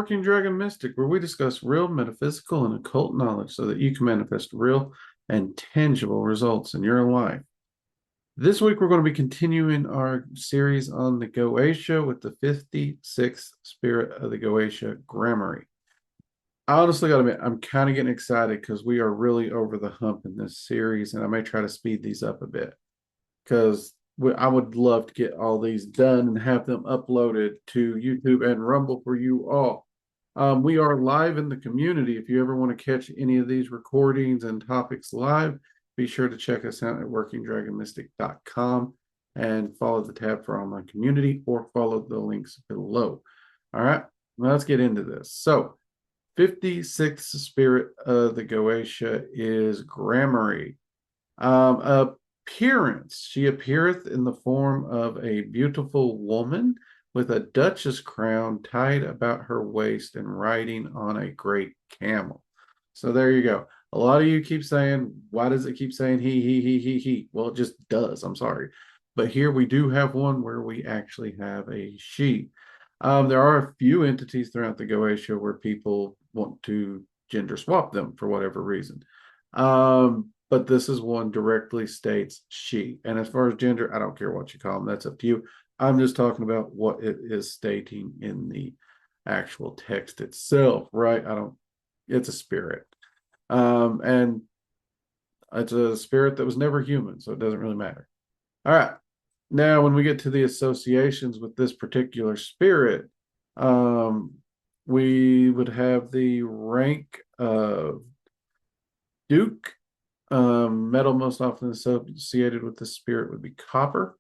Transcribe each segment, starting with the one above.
Working Dragon Mystic, where we discuss real metaphysical and occult knowledge so that you can manifest real and tangible results in your life. This week, we're going to be continuing our series on the Goetia with the 56th spirit of the Goetia Gremory. I honestly got to admit, I'm kind of getting excited because we are really over the hump in this series, and I may try to speed these up a bit because I would love to get all these done and have them uploaded to YouTube and Rumble for you all. We are live in the community. If you ever want to catch any of these recordings and topics live, be sure to check us out at workingdragonmystic.com and follow the tab for online community or follow the links below. All right, let's get into this. So, 56th spirit of the Goetia is Gremory. Appearance. She appeareth in the form of a beautiful woman with a duchess crown tied about her waist and riding on a great camel. So there you go. A lot of you keep saying, why does it keep saying he? Well, it just does. I'm sorry. But here we do have one where we actually have a she. There are a few entities throughout the Goetia where people want to gender swap them for whatever reason. But this is one directly states she. And as far as gender, I don't care what you call them. That's up to you. I'm just talking about what it is stating in the actual text itself, right? It's a spirit. And it's a spirit that was never human, so it doesn't really matter. All right. Now, when we get to the associations with this particular spirit, we would have the rank of Duke. Metal most often associated with the spirit would be copper.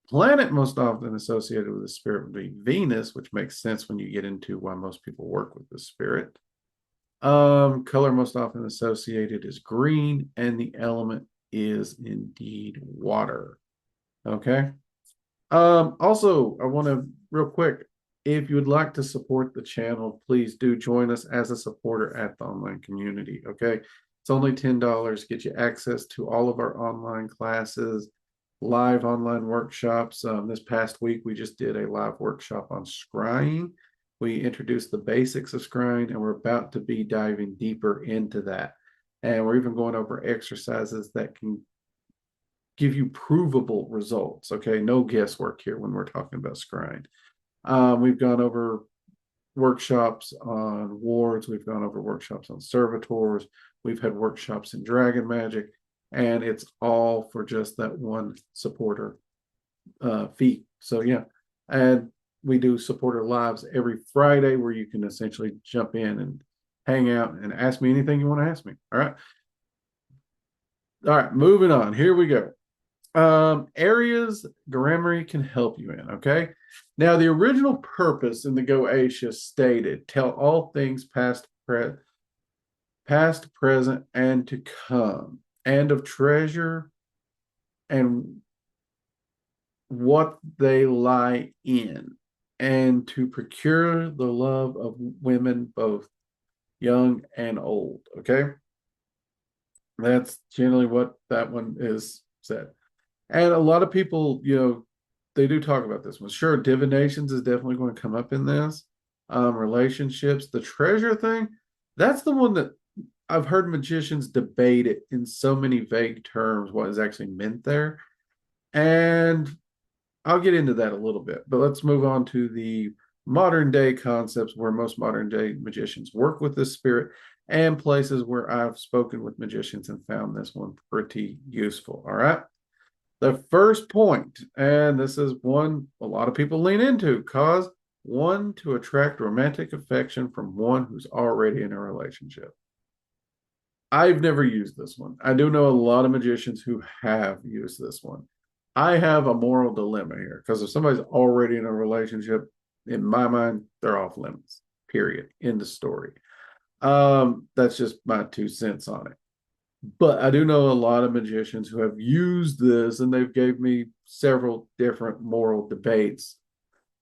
Planet most often associated with the spirit would be Venus, which makes sense when you get into why most people work with the spirit. Color most often associated is green, and the element is indeed water. Okay. Also, I want to real quick, if you would like to support the channel, please do join us as a supporter at the online community. Okay. It's only $10, get you access to all of our online classes, live online workshops. This past week, we just did a live workshop on scrying. We introduced the basics of scrying, and we're about to be diving deeper into that. And we're even going over exercises that can give you provable results. Okay, no guesswork here when we're talking about scrying. We've gone over workshops on wards. We've gone over workshops on servitors. We've had workshops in dragon magic, and it's all for just that one supporter fee. So yeah, and we do supporter lives every Friday where you can essentially jump in and hang out and ask me anything you want to ask me. All right, moving on. Here we go. Areas Gremory can help you in. Okay. Now, the original purpose in the Goetia stated, tell all things past, present, and to come, and of treasure and what they lie in, and to procure the love of women, both young and old. Okay. That's generally what that one is said. And a lot of people, they do talk about this one. Sure, divinations is definitely going to come up in this. Relationships, the treasure thing, that's the one that I've heard magicians debate it in so many vague terms, what is actually meant there. And I'll get into that a little bit, but let's move on to the modern day concepts where most modern day magicians work with this spirit and places where I've spoken with magicians and found this one pretty useful. All right. The first point, and this is one a lot of people lean into, cause one to attract romantic affection from one who's already in a relationship. I've never used this one. I do know a lot of magicians who have used this one. I have a moral dilemma here because if somebody's already in a relationship, in my mind, they're off limits, period. End of story. That's just my 2 cents on it. But I do know a lot of magicians who have used this, and they've gave me several different moral debates.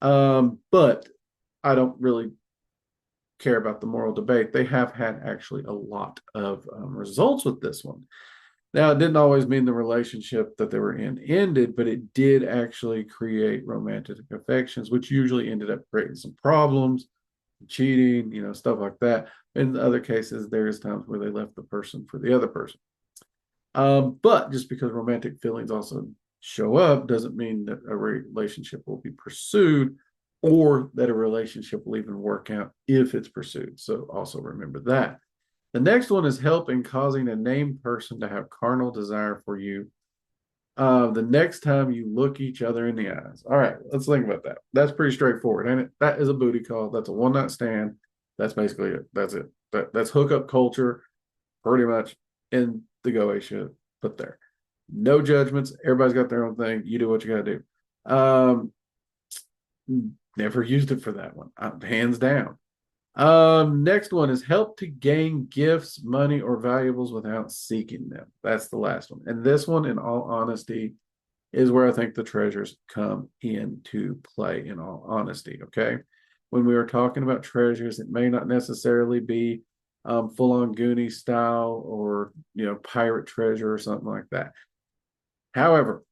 But I don't really care about the moral debate. They have had actually a lot of results with this one. Now, it didn't always mean the relationship that they were in ended, but it did actually create romantic affections, which usually ended up creating some problems. cheating, stuff like that. In other cases, there's times where they left the person for the other person. But just because romantic feelings also show up doesn't mean that a relationship will be pursued or that a relationship will even work out if it's pursued. So also remember that. The next one is help in causing a named person to have carnal desire for you the next time you look each other in the eyes. All right, let's think about that. That's pretty straightforward, ain't it? That is a booty call. That's a one night stand. That's basically it. That's it. That's hookup culture, pretty much in the Goetia put there. No judgments. Everybody's got their own thing. You do what you got to do. Never used it for that one, hands down. Next one is help to gain gifts, money, or valuables without seeking them. That's the last one. And this one, in all honesty, is where I think the treasures come into play, in all honesty. Okay. When we were talking about treasures, it may not necessarily be full on Goonies style or, pirate treasure or something like that. However,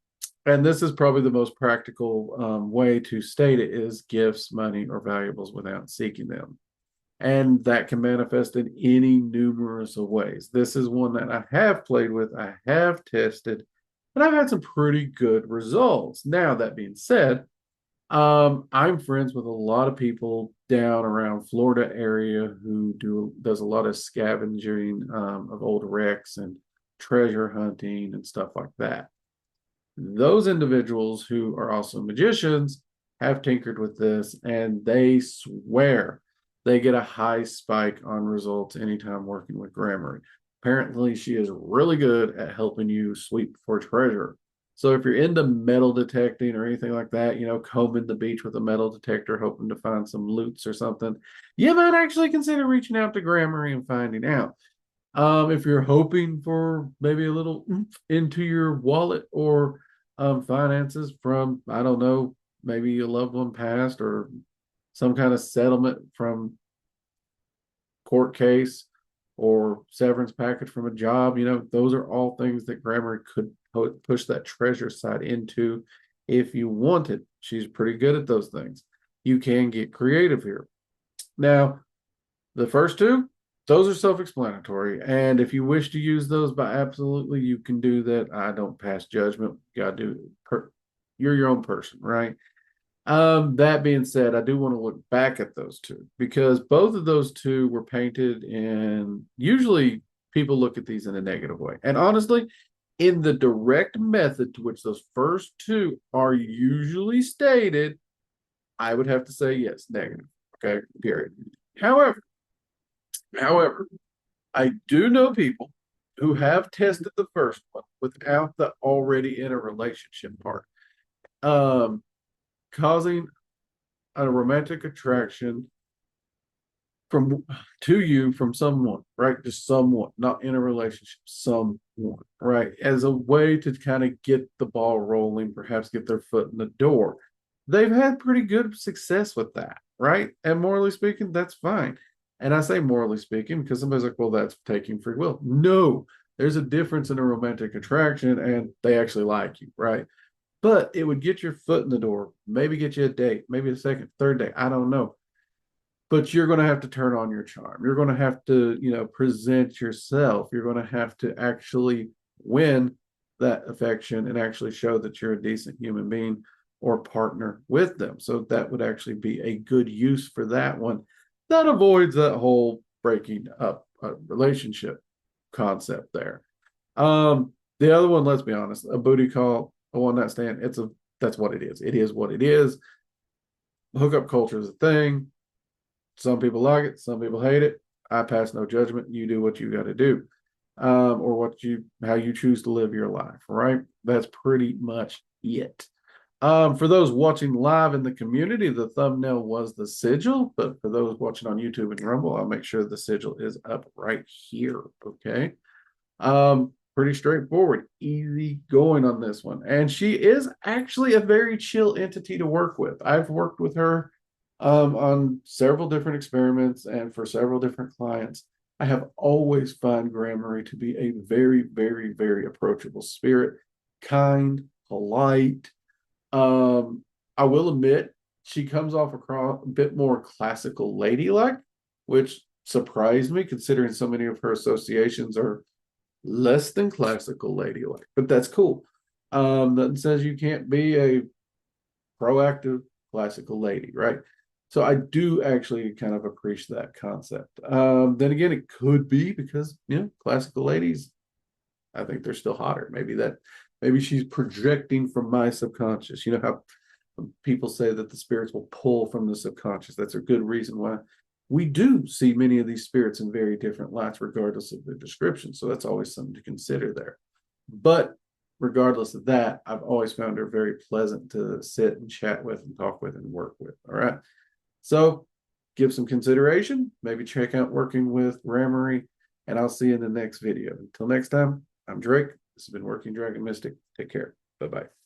and this is probably the most practical way to state it, is gifts, money, or valuables without seeking them. And that can manifest in any numerous of ways. This is one that I have played with, I have tested, and I've had some pretty good results. Now, that being said, I'm friends with a lot of people down around Florida area who does a lot of scavenging of old wrecks and treasure hunting and stuff like that. Those individuals who are also magicians have tinkered with this, and they swear they get a high spike on results anytime working with Gremory. Apparently, she is really good at helping you sweep for treasure. So if you're into metal detecting or anything like that, combing the beach with a metal detector, hoping to find some loots or something, you might actually consider reaching out to Gremory and finding out. If you're hoping for maybe a little into your wallet or finances from, I don't know, maybe a loved one passed or some kind of settlement from court case or severance package from a job, those are all things that Gremory could push that treasure side into if you wanted. She's pretty good at those things. You can get creative here. Now, the first two, those are self-explanatory. And if you wish to use those, by absolutely, you can do that. I don't pass judgment. You gotta do you're your own person, right? That being said, I do want to look back at those two because both of those two were painted in, usually people look at these in a negative way. And honestly, in the direct method to which those first two are usually stated, I would have to say yes, negative. Okay, period. However, I do know people who have tested the first one without the already in a relationship part, um, causing a romantic attraction from to you from someone, right? Just someone, not in a relationship, someone, right? As a way to kind of get the ball rolling, perhaps get their foot in the door. They've had pretty good success with that, right? And morally speaking, that's fine. And I say morally speaking because somebody's like, well, that's taking free will. No, there's a difference in a romantic attraction and they actually like you, right? But it would get your foot in the door, maybe get you a date, maybe a second, third date. I don't know. But you're going to have to turn on your charm. You're going to have to, present yourself. You're going to have to actually win that affection and actually show that you're a decent human being or partner with them. So that would actually be a good use for that one. That avoids that whole breaking up a relationship concept there. The other one, let's be honest, a booty call, a one night stand, that's what it is. It is what it is. Hookup culture is a thing. Some people like it, some people hate it. I pass no judgment. You do what you got to do, or how you choose to live your life. Right? That's pretty much it. For those watching live in the community, the thumbnail was the sigil, but for those watching on YouTube and Rumble, I'll make sure the sigil is up right here. Okay. Pretty straightforward, easy going on this one. And she is actually a very chill entity to work with. I've worked with her on several different experiments and for several different clients. I have always found Gremory to be a very, very, very approachable spirit, kind, polite. I will admit, she comes off across a bit more classical ladylike, which surprised me considering so many of her associations are less than classical ladylike, but that's cool. That says you can't be a proactive classical lady, right? So I do actually kind of appreciate that concept. Then again, it could be because classical ladies, I think they're still hotter. Maybe she's projecting from my subconscious. You know how people say that the spirits will pull from the subconscious. That's a good reason why we do see many of these spirits in very different lights, regardless of the description. So that's always something to consider there. But regardless of that, I've always found her very pleasant to sit and chat with and talk with and work with. All right. So give some consideration. Maybe check out working with Gremory, and I'll see you in the next video. Until next time, I'm Drake. This has been Working Dragon Mystic. Take care. Bye-bye.